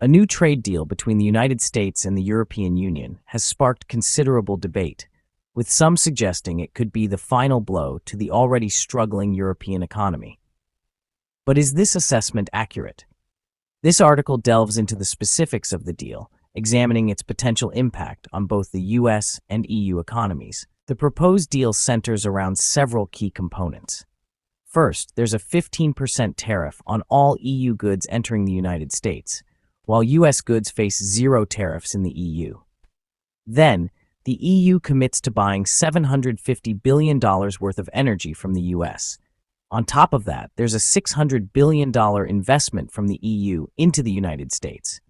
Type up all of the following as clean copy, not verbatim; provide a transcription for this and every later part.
A new trade deal between the United States and the European Union has sparked considerable debate, with some suggesting it could be the final blow to the already struggling European economy. But is this assessment accurate? This article delves into the specifics of the deal, examining its potential impact on both the US and EU economies. The proposed deal centers around several key components. First, there's a 15% tariff on all EU goods entering the United States, while US goods face zero tariffs in the EU. Then, the EU commits to buying $750 billion worth of energy from the US. On top of that, there's a $600 billion investment from the EU into the United States.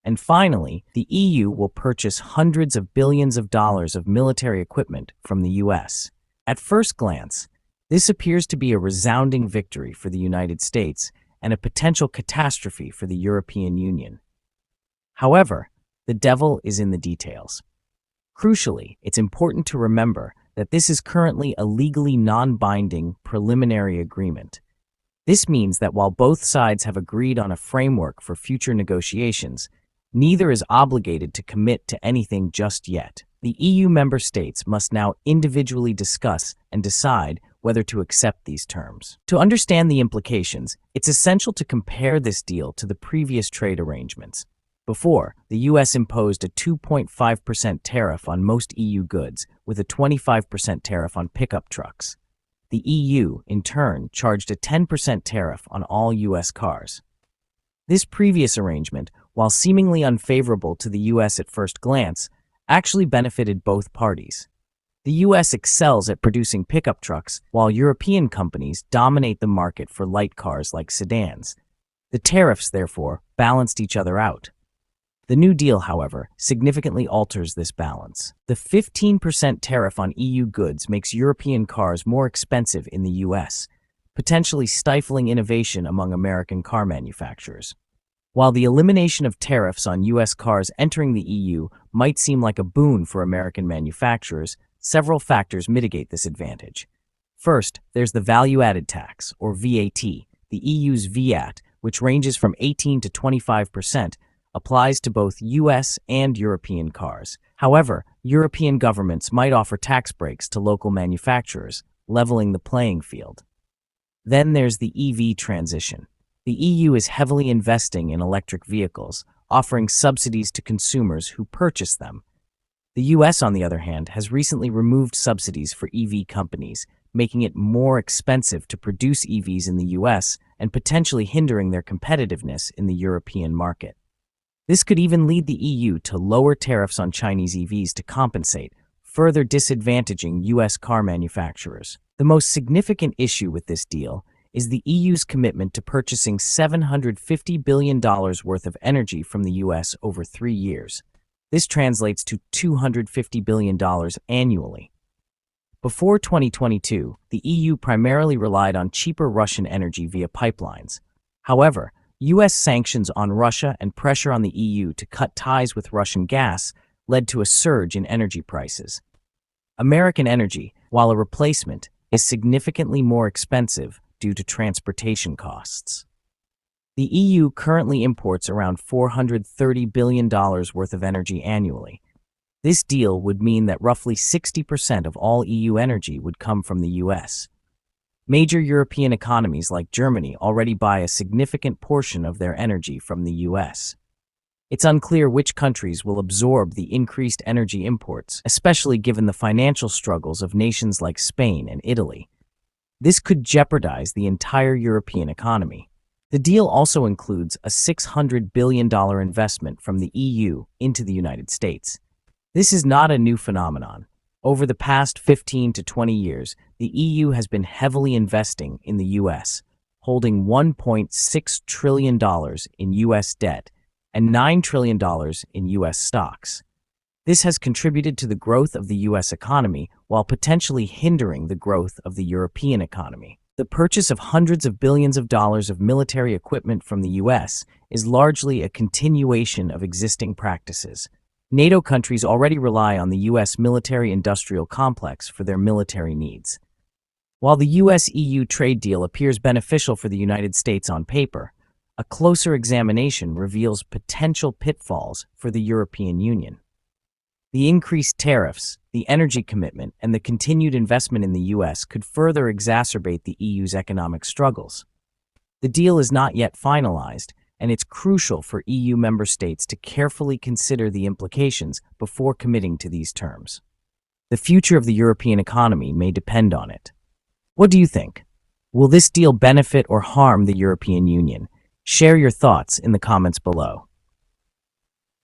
And finally, the EU will purchase hundreds of billions of dollars of military equipment from the US. At first glance, this appears to be a resounding victory for the United States and a potential catastrophe for the European Union. However, the devil is in the details. Crucially, it's important to remember that this is currently a legally non-binding preliminary agreement. This means that while both sides have agreed on a framework for future negotiations, neither is obligated to commit to anything just yet. The EU member states must now individually discuss and decide whether to accept these terms. To understand the implications, it's essential to compare this deal to the previous trade arrangements. Before, the US imposed a 2.5% tariff on most EU goods, with a 25% tariff on pickup trucks. The EU, in turn, charged a 10% tariff on all US cars. This previous arrangement, while seemingly unfavorable to the US at first glance, actually benefited both parties. The US excels at producing pickup trucks, while European companies dominate the market for light cars like sedans. The tariffs, therefore, balanced each other out. The New Deal, however, significantly alters this balance. The 15% tariff on EU goods makes European cars more expensive in the US, potentially stifling innovation among American car manufacturers. While the elimination of tariffs on US cars entering the EU might seem like a boon for American manufacturers, several factors mitigate this advantage. First, there's the value-added tax, or VAT. The EU's VAT, which ranges from 18 to 25%, applies to both US and European cars. However, European governments might offer tax breaks to local manufacturers, leveling the playing field. Then there's the EV transition. The EU is heavily investing in electric vehicles, offering subsidies to consumers who purchase them. The US, on the other hand, has recently removed subsidies for EV companies, making it more expensive to produce EVs in the US and potentially hindering their competitiveness in the European market. This could even lead the EU to lower tariffs on Chinese EVs to compensate, further disadvantaging US car manufacturers. The most significant issue with this deal is the EU's commitment to purchasing $750 billion worth of energy from the US over 3 years. This translates to $250 billion annually. Before 2022, the EU primarily relied on cheaper Russian energy via pipelines. However, US sanctions on Russia and pressure on the EU to cut ties with Russian gas led to a surge in energy prices. American energy, while a replacement, is significantly more expensive due to transportation costs. The EU currently imports around $430 billion worth of energy annually. This deal would mean that roughly 60% of all EU energy would come from the US. Major European economies like Germany already buy a significant portion of their energy from the US. It's unclear which countries will absorb the increased energy imports, especially given the financial struggles of nations like Spain and Italy. This could jeopardize the entire European economy. The deal also includes a $600 billion investment from the EU into the United States. This is not a new phenomenon. Over the past 15 to 20 years, the EU has been heavily investing in the US, holding $1.6 trillion in US debt and $9 trillion in US stocks. This has contributed to the growth of the US economy while potentially hindering the growth of the European economy. The purchase of hundreds of billions of dollars of military equipment from the US is largely a continuation of existing practices. NATO countries already rely on the US military-industrial complex for their military needs. While the US-EU trade deal appears beneficial for the United States on paper, a closer examination reveals potential pitfalls for the European Union. The increased tariffs, the energy commitment, and the continued investment in the US could further exacerbate the EU's economic struggles. The deal is not yet finalized, and it's crucial for EU member states to carefully consider the implications before committing to these terms. The future of the European economy may depend on it. What do you think? Will this deal benefit or harm the European Union? Share your thoughts in the comments below.